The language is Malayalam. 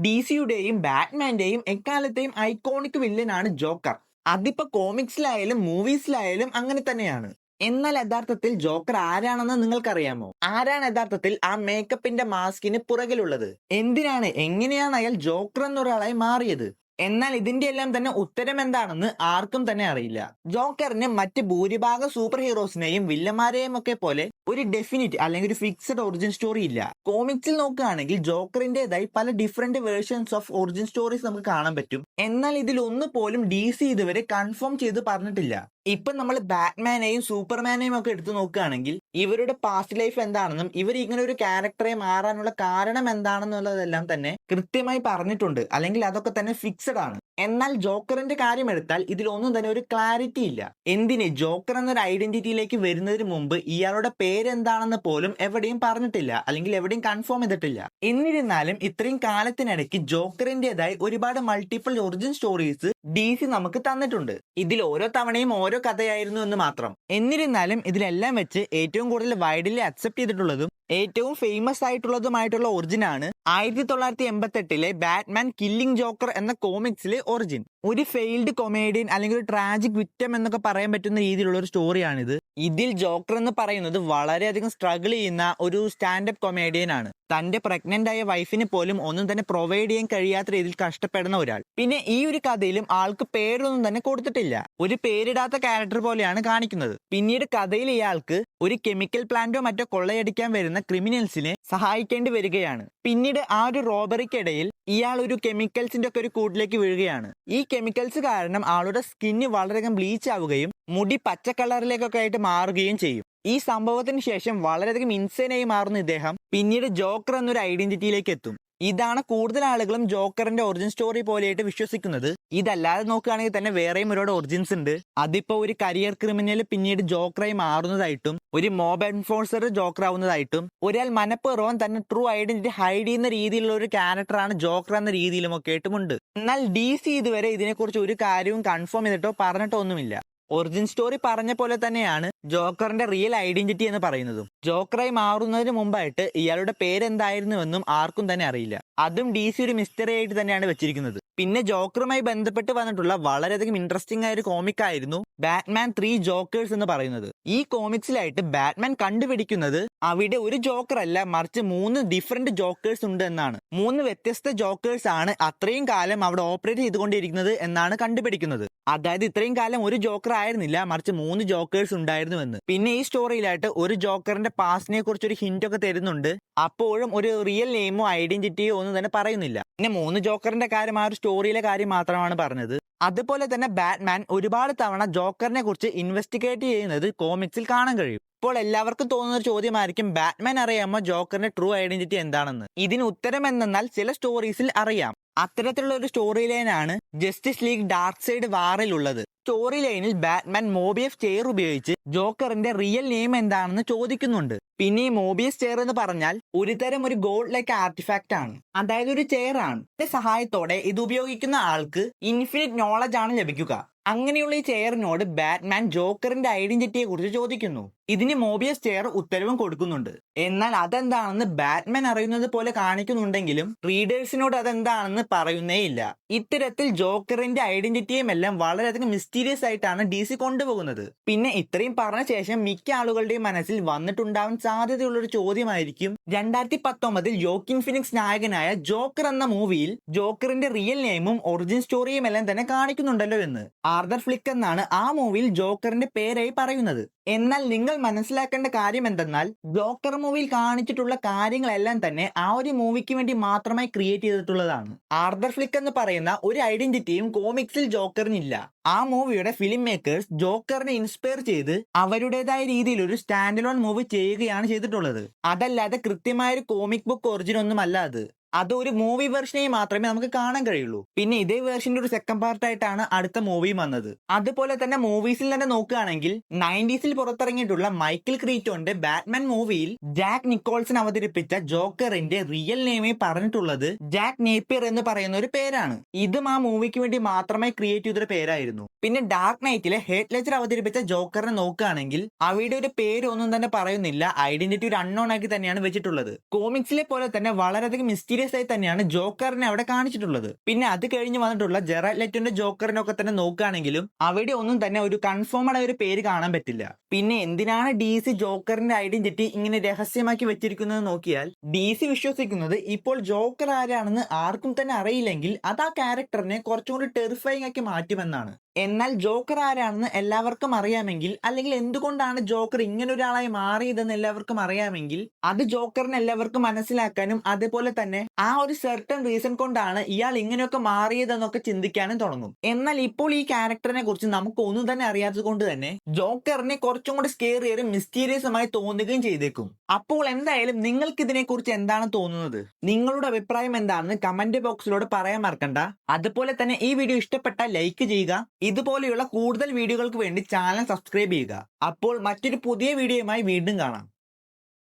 ഡിസിയുടെയും ബാറ്റ്മാന്റെയും എക്കാലത്തെയും ഐക്കോണിക് വില്ലനാണ് ജോക്കർ. അതിപ്പോ കോമിക്സിലായാലും മൂവീസിലായാലും അങ്ങനെ തന്നെയാണ്. എന്നാൽ യഥാർത്ഥത്തിൽ ജോക്കർ ആരാണെന്ന് നിങ്ങൾക്കറിയാമോ? ആരാണ് യഥാർത്ഥത്തിൽ ആ മേക്കപ്പിന്റെ മാസ്കിന് പുറകിലുള്ളത്? എന്തിനാണ്, എങ്ങനെയാണ് അയാൾ ജോക്കർ എന്നൊരാളായി മാറിയത്? എന്നാൽ ഇതിന്റെ എല്ലാം തന്നെ ഉത്തരം എന്താണെന്ന് ആർക്കും തന്നെ അറിയില്ല. ജോക്കറിന് മറ്റ് ഭൂരിഭാഗം സൂപ്പർ ഹീറോസിനെയും വില്ലന്മാരെയും ഒക്കെ പോലെ ഒരു ഡെഫിനിറ്റ് അല്ലെങ്കിൽ ഒരു ഫിക്സഡ് ഒറിജിൻ സ്റ്റോറി ഇല്ല. കോമിക്സിൽ നോക്കുകയാണെങ്കിൽ ജോക്കറിന്റേതായി പല different versions of origin stories നമുക്ക് കാണാൻ പറ്റും. എന്നാൽ ഇതിൽ ഒന്ന് പോലും DC ഇതുവരെ കൺഫേം ചെയ്ത് പറഞ്ഞിട്ടില്ല. ഇപ്പൊ നമ്മൾ ബാറ്റ്മാനെയും സൂപ്പർമാനെയും ഒക്കെ എടുത്തു നോക്കുകയാണെങ്കിൽ ഇവരുടെ പാസ്റ്റ് ലൈഫ് എന്താണെന്നും ഇവർ ഇങ്ങനെ ഒരു ക്യാരക്ടറെ മാറാനുള്ള കാരണം എന്താണെന്നുള്ളതെല്ലാം തന്നെ കൃത്യമായി പറഞ്ഞിട്ടുണ്ട്, അല്ലെങ്കിൽ അതൊക്കെ തന്നെ ഫിക്സഡ് ആണ്. എന്നാൽ ജോക്കറിന്റെ കാര്യം എടുത്താൽ ഇതിലൊന്നും തന്നെ ഒരു ക്ലാരിറ്റി ഇല്ല. എന്തിന് ജോക്കർ എന്നൊരു ഐഡന്റിറ്റിയിലേക്ക് വരുന്നതിന് മുമ്പ് ഇയാളുടെ പേരെന്താണെന്ന് പോലും എവിടെയും പറഞ്ഞിട്ടില്ല, അല്ലെങ്കിൽ എവിടെയും കൺഫേം ചെയ്തിട്ടില്ല. എന്നിരുന്നാലും ഇത്രയും കാലത്തിനിടയ്ക്ക് ജോക്കറിന്റേതായി ഒരുപാട് മൾട്ടിപ്പിൾ ഒറിജിൻ സ്റ്റോറീസ് DC നമുക്ക് തന്നിട്ടുണ്ട്. ഇതിൽ ഓരോ തവണയും ഓരോ കഥയായിരുന്നു എന്ന് മാത്രം. എന്നിരുന്നാലും ഇതിലെല്ലാം വെച്ച് ഏറ്റവും കൂടുതൽ വൈഡ്ലി അക്സെപ്റ്റ് ചെയ്തിട്ടുള്ളതും ഏറ്റവും ഫേമസ് ആയിട്ടുള്ളതുമായിട്ടുള്ള ഒറിജിൻ ആണ് 1988 ബാറ്റ്മാൻ കില്ലിംഗ് ജോക്കർ എന്ന കോമിക്സിലെ ഒറിജിൻ. ഒരു ഫെയിൽഡ് കൊമേഡിയൻ അല്ലെങ്കിൽ ഒരു ട്രാജിക് വിക്ടം എന്നൊക്കെ പറയാൻ പറ്റുന്ന രീതിയിലുള്ള ഒരു സ്റ്റോറിയാണിത്. ഇതിൽ ജോക്കർ എന്ന് പറയുന്നത് വളരെയധികം സ്ട്രഗിൾ ചെയ്യുന്ന ഒരു സ്റ്റാൻഡപ്പ് കൊമേഡിയൻ ആണ്. തന്റെ പ്രഗ്നന്റ് ആയ വൈഫിന് പോലും ഒന്നും തന്നെ പ്രൊവൈഡ് ചെയ്യാൻ കഴിയാത്ത രീതിയിൽ കഷ്ടപ്പെടുന്ന ഒരാൾ. പിന്നെ ഈ ഒരു കഥയിലും ആൾക്ക് പേരൊന്നും തന്നെ കൊടുത്തിട്ടില്ല, ഒരു പേരിടാത്ത ക്യാരക്ടർ പോലെയാണ് കാണിക്കുന്നത്. പിന്നീട് കഥയിൽ ഇയാൾക്ക് ഒരു കെമിക്കൽ പ്ലാന്റോ മറ്റോ കൊള്ളയടിക്കാൻ വരുന്ന ക്രിമിനൽസിനെ സഹായിക്കേണ്ടി വരികയാണ്. പിന്നീട് ആ ഒരു റോബറിക്കിടയിൽ ഇയാൾ ഒരു കെമിക്കൽസിന്റെ ഒക്കെ ഒരു കൂട്ടിലേക്ക് വീഴുകയാണ്. ഈ കെമിക്കൽസ് കാരണം ആളുടെ സ്കിന്ന് വളരെയധികം ബ്ലീച്ച് ആവുകയും മുടി പച്ച കളറിലേക്കൊക്കെ ആയിട്ട് മാറുകയും ചെയ്യും. ഈ സംഭവത്തിന് ശേഷം വളരെയധികം ഇൻസൈനായി മാറുന്ന ഇദ്ദേഹം പിന്നീട് ജോക്കർ എന്നൊരു ഐഡന്റിറ്റിയിലേക്ക് എത്തും. ഇതാണ് കൂടുതൽ ആളുകളും ജോക്കറിന്റെ ഒറിജിൻ സ്റ്റോറി പോലെയായിട്ട് വിശ്വസിക്കുന്നത്. ഇതല്ലാതെ നോക്കുകയാണെങ്കിൽ തന്നെ വേറെയും ഒരുപാട് ഒറിജിൻസ് ഉണ്ട്. അതിപ്പോ ഒരു കരിയർ ക്രിമിനൽ പിന്നീട് ജോക്കറായി മാറുന്നതായിട്ടും, ഒരു മോബ് എൻഫോഴ്സർ ജോക്കർ ആവുന്നതായിട്ടും, ഒരാൾ മനഃപൂർവ്വം തന്നെ ട്രൂ ഐഡന്റിറ്റി ഹൈഡ് ചെയ്യുന്ന രീതിയിലുള്ള ഒരു ക്യാരക്ടറാണ് ജോക്കർ എന്ന രീതിയിലും ഒക്കെ ആയിട്ടുമുണ്ട്. എന്നാൽ DC ഇതുവരെ ഇതിനെക്കുറിച്ച് ഒരു കാര്യവും കൺഫേം ചെയ്തിട്ടോ പറഞ്ഞിട്ടോ ഒന്നുമില്ല. ഒറിജിൻ സ്റ്റോറി പറഞ്ഞ പോലെ തന്നെയാണ് ജോക്കറിന്റെ റിയൽ ഐഡന്റിറ്റി എന്ന് പറയുന്നതും. ജോക്കറായി മാറുന്നതിന് മുമ്പായിട്ട് ഇയാളുടെ പേരെന്തായിരുന്നുവെന്നും ആർക്കും തന്നെ അറിയില്ല. അതും DC ഒരു മിസ്റ്ററി ആയിട്ട് തന്നെയാണ് വെച്ചിരിക്കുന്നത്. പിന്നെ ജോക്കറുമായി ബന്ധപ്പെട്ട് വന്നിട്ടുള്ള വളരെയധികം ഇൻട്രസ്റ്റിംഗ് ആയ ഒരു കോമിക് ആയിരുന്നു ബാറ്റ്മാൻ 3 ജോക്കേഴ്സ് എന്ന് പറയുന്നത്. ഈ കോമിക്സിലായിട്ട് ബാറ്റ്മാൻ കണ്ടുപിടിക്കുന്നത് അവിടെ ഒരു ജോക്കർ അല്ല, മറിച്ച് 3 ഡിഫറെന്റ് ജോക്കേഴ്സ് ഉണ്ട് എന്നാണ്. 3 വ്യത്യസ്ത ജോക്കേഴ്സ് ആണ് അത്രയും കാലം അവിടെ ഓപ്പറേറ്റ് ചെയ്തുകൊണ്ടിരിക്കുന്നത് എന്നാണ് കണ്ടുപിടിക്കുന്നത്. അതായത് ഇത്രയും കാലം ഒരു ജോക്കർ ആയിരുന്നില്ല, മറിച്ച് 3 ജോക്കേഴ്സ് ഉണ്ടായിരുന്നുവെന്ന്. പിന്നെ ഈ സ്റ്റോറിയിലായിട്ട് ഒരു ജോക്കറിന്റെ പാസ്റ്റിനെ കുറിച്ച് ഒരു ഹിന്റ് ഒക്കെ തരുന്നുണ്ട്. അപ്പോഴും ഒരു റിയൽ നെയിമോ ഐഡന്റിറ്റിയോ ഒന്നും തന്നെ പറയുന്നില്ല. പിന്നെ 3 ജോക്കറിന്റെ കാര്യം ആ ഒരു സ്റ്റോറിയിലെ കാര്യം മാത്രമാണ് പറഞ്ഞത്. അതുപോലെ തന്നെ ബാറ്റ്മാൻ ഒരുപാട് തവണ ജോക്കറിനെ കുറിച്ച് ഇൻവെസ്റ്റിഗേറ്റ് ചെയ്യുന്നത് കോമിക്സിൽ കാണാൻ കഴിയും. ഇപ്പോൾ എല്ലാവർക്കും തോന്നുന്ന ഒരു ചോദ്യമായിരിക്കും, ബാറ്റ്മാൻ അറിയാമോ ജോക്കറിന്റെ ട്രൂ ഐഡന്റിറ്റി എന്താണെന്ന്? ഇതിന് ഉത്തരം എന്തെന്നാൽ ചില സ്റ്റോറീസിൽ അറിയാം. അത്തരത്തിലുള്ള ഒരു സ്റ്റോറി ലൈനാണ് ജസ്റ്റിസ് ലീഗ് ഡാർക്ക് സൈഡ് വാറിൽ ഉള്ളത്. സ്റ്റോറി ലൈനിൽ ബാറ്റ്മാൻ മോബിയസ് ചെയർ ഉപയോഗിച്ച് ജോക്കറിന്റെ റിയൽ നെയിം എന്താണെന്ന് ചോദിക്കുന്നുണ്ട്. പിന്നെ ഈ മോബിയസ് ചെയർ എന്ന് പറഞ്ഞാൽ ഒരുതരം ഒരു ഗോൾഡ് ലൈക്ക് ആർട്ടിഫാക്റ്റ് ആണ്, അതായത് ഒരു ചെയർ ആണ്. ഇതിന്റെ സഹായത്തോടെ ഇത് ഉപയോഗിക്കുന്ന ആൾക്ക് ഇൻഫിനിറ്റ് നോളജ് ആണ് ലഭിക്കുക. അങ്ങനെയുള്ള ഈ ചെയറിനോട് ബാറ്റ്മാൻ ജോക്കറിന്റെ ഐഡന്റിറ്റിയെ കുറിച്ച് ചോദിക്കുന്നു. ഇതിന് മോബിയസ് ചെയർ ഉത്തരവും കൊടുക്കുന്നുണ്ട്. എന്നാൽ അതെന്താണെന്ന് ബാറ്റ്മാൻ അറിയുന്നത് പോലെ കാണിക്കുന്നുണ്ടെങ്കിലും റീഡേഴ്സിനോട് അതെന്താണെന്ന് പറയുന്നേയില്ല. ഇത്തരത്തിൽ ജോക്കറിന്റെ ഐഡന്റിറ്റിയും എല്ലാം വളരെയധികം മിസ്റ്റീരിയസ് ആയിട്ടാണ് DC കൊണ്ടുപോകുന്നത്. പിന്നെ ഇത്രയും പറഞ്ഞ ശേഷം മിക്ക ആളുകളുടെയും മനസ്സിൽ വന്നിട്ടുണ്ടാവാൻ സാധ്യതയുള്ള ഒരു ചോദ്യമായിരിക്കും, 2019 യോക്കിൻ ഫിനിക്സ് നായകനായ ജോക്കർ എന്ന മൂവിയിൽ ജോക്കറിന്റെ റിയൽ നെയിമും ഒറിജിൻ സ്റ്റോറിയും എല്ലാം തന്നെ കാണിക്കുന്നുണ്ടല്ലോ എന്ന്. ആർതർ ഫ്ലിക്ക് എന്നാണ് ആ മൂവിയിൽ ജോക്കറിന്റെ പേരായി പറയുന്നത്. എന്നാൽ നിങ്ങൾ മനസ്സിലാക്കേണ്ട കാര്യം എന്തെന്നാൽ ജോക്കർ മൂവിയിൽ കാണിച്ചിട്ടുള്ള കാര്യങ്ങളെല്ലാം തന്നെ ആ ഒരു മൂവിക്ക് വേണ്ടി മാത്രമായി ക്രിയേറ്റ് ചെയ്തിട്ടുള്ളതാണ്. ആർതർ ഫ്ലിക്ക് എന്ന് പറയുന്ന ഒരു ഐഡന്റിറ്റിയും കോമിക്സിൽ ജോക്കറിനില്ല. ആ മൂവിയുടെ ഫിലിം മേക്കേഴ്സ് ജോക്കറിനെ ഇൻസ്പയർ ചെയ്ത് അവരുടേതായ രീതിയിൽ ഒരു സ്റ്റാൻഡ് അലോൺ മൂവി ചെയ്യുകയാണ് ചെയ്തിട്ടുള്ളത്. അതല്ലാതെ കൃത്യമായ ഒരു കോമിക് ബുക്ക് ഒറിജിൻ ഒന്നും അല്ല അത്. അത് ഒരു മൂവി വെർഷനെ മാത്രമേ നമുക്ക് കാണാൻ കഴിയുള്ളൂ. പിന്നെ ഇതേ വേർഷന്റെ ഒരു സെക്കൻഡ് പാർട്ടായിട്ടാണ് അടുത്ത മൂവിയും വന്നത്. അതുപോലെ തന്നെ മൂവീസിൽ തന്നെ നോക്കുകയാണെങ്കിൽ 90s പുറത്തിറങ്ങിയിട്ടുള്ള മൈക്കിൾ ക്രീറ്റോന്റെ ബാറ്റ്മാൻ മൂവിയിൽ ജാക്ക് നിക്കോൾസൺ അവതരിപ്പിച്ച ജോക്കറിന്റെ റിയൽ നെയിമേ പറഞ്ഞിട്ടുള്ളത് ജാക്ക് നേപ്പിയർ എന്ന് പറയുന്ന ഒരു പേരാണ്. ഇതും ആ മൂവിക്ക് വേണ്ടി മാത്രമായി ക്രിയേറ്റ് ചെയ്തൊരു പേരായിരുന്നു. പിന്നെ ഡാർക്ക് നൈറ്റിലെ ഹെത്ത് ലെഡ്ജർ അവതരിപ്പിച്ച ജോക്കറിനെ നോക്കുകയാണെങ്കിൽ അവിടെ ഒരു പേരൊന്നും തന്നെ പറയുന്നില്ല, ഐഡന്റിറ്റി ഒരു അൺനോൺ ആക്കി തന്നെയാണ് വെച്ചിട്ടുള്ളത്. കോമിക്സിലെ പോലെ തന്നെ വളരെയധികം മിസ്റ്റീരിയസ് മിസ്റ്റീരിയസ് ആയി തന്നെയാണ് ജോക്കറിനെ അവിടെ കാണിച്ചിട്ടുള്ളത്. പിന്നെ അത് കഴിഞ്ഞ് വന്നിട്ടുള്ള ജെറാഡ് ലെറ്റോന്റെ ജോക്കറിനൊക്കെ തന്നെ നോക്കുകയാണെങ്കിലും അവിടെ ഒന്നും തന്നെ ഒരു കൺഫേംഡ് ആയ ഒരു പേര് കാണാൻ പറ്റില്ല. പിന്നെ എന്തിനാണ് DC ജോക്കറിന്റെ ഐഡന്റിറ്റി ഇങ്ങനെ രഹസ്യമാക്കി വെച്ചിരിക്കുന്നത് നോക്കിയാൽ DC വിശ്വസിക്കുന്നത് ഇപ്പോൾ ജോക്കർ ആരാണെന്ന് ആർക്കും തന്നെ അറിയില്ലെങ്കിൽ അത് ആ ക്യാരക്ടറിനെ കുറച്ചുകൂടി ടെറിഫൈങ് ആക്കി മാറ്റുമെന്നാണ്. എന്നാൽ ജോക്കർ ആരാണെന്ന് എല്ലാവർക്കും അറിയാമെങ്കിൽ, അല്ലെങ്കിൽ എന്തുകൊണ്ടാണ് ജോക്കർ ഇങ്ങനെ ഒരാളായി മാറിയതെന്ന് എല്ലാവർക്കും അറിയാമെങ്കിൽ, അത് ജോക്കറിന് എല്ലാവർക്കും മനസ്സിലാക്കാനും അതേപോലെ തന്നെ ആ ഒരു സെർട്ടൺ റീസൺ കൊണ്ടാണ് ഇയാൾ ഇങ്ങനെയൊക്കെ മാറിയതെന്നൊക്കെ ചിന്തിക്കാനും തുടങ്ങും. എന്നാൽ ഇപ്പോൾ ഈ ക്യാരക്ടറിനെ കുറിച്ച് നമുക്ക് ഒന്നും തന്നെ അറിയാത്തത് കൊണ്ട് തന്നെ ജോക്കറിനെ കുറച്ചും കൂടി സ്കേറിയറും മിസ്റ്റീരിയസുമായി തോന്നുകയും ചെയ്തേക്കും. അപ്പോൾ എന്തായാലും നിങ്ങൾക്ക് ഇതിനെ കുറിച്ച് എന്താണ് തോന്നുന്നത്? നിങ്ങളുടെ അഭിപ്രായം എന്താണെന്ന് കമന്റ് ബോക്സിലൂടെ പറയാൻ മറക്കണ്ട. അതുപോലെ തന്നെ ഈ വീഡിയോ ഇഷ്ടപ്പെട്ടാൽ ലൈക്ക് ചെയ്യുക. ഇതുപോലെയുള്ള കൂടുതൽ വീഡിയോകൾക്ക് വേണ്ടി ചാനൽ സബ്സ്ക്രൈബ് ചെയ്യുക. അപ്പോൾ മറ്റൊരു പുതിയ വീഡിയോയുമായി വീണ്ടും കാണാം.